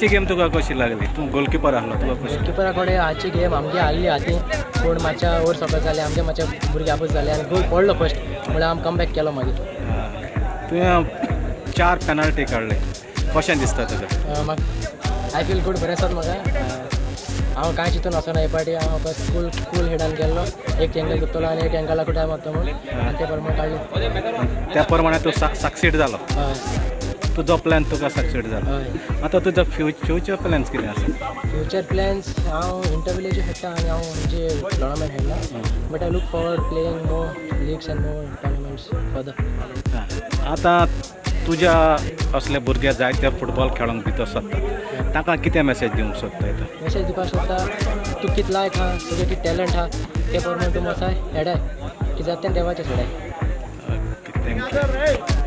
आजची गेम तुका कशी लागली? तू गोलकीपर आहलो, तुका कशी? गोलकिपरा कडेन आजची गेम आमगे हारली हाती पूण मातशा ओवर सकयल जाले आमचे मातशे भुरगे आपूस जाले आनी गोल पडलो फर्स्ट म्हणल्यार आमी कमबॅक केलो मागीर. तुवें 4 पेनल्टी काडले, कशें दिसता तुका? म्हाका आय फील गूड बरें आसात म्हाका. हांव कांय चिंतून वचना हे पाटी हांव कूल हेडान गेल्लो एक एंगल दुखतलो आनी एक एंगलाकूय टायम वता म्हणून आनी ते प्रमाणे काडली. त्या प्रमाणे तूं सक्सीड जालो, हय तुजो प्लॅन तुका सक्सीड जालो. हय. आतां तुजो फ्युचर प्लॅन्स कितें आसा? फ्युचर प्लॅन्स हांव इंटरव्हिलेज खेळटा आनी हांव म्हणजे टोर्नामेंट खेळना but I look forward playing more leagues and more tournaments further. आतां तुज्या असले भुरगे जायते फुटबॉल खेळोंक भितर सोदतात, ताका कितें मॅसेज दिवंक सोदता? मॅसेज दिवपाक सोदता तूं कितलो लायक आहा तुजें कितें टॅलंट आहा ते प्रमाणे तूं वचाय हेडाय कितें जाता तें देवाचें सोडाय. थँक्यू.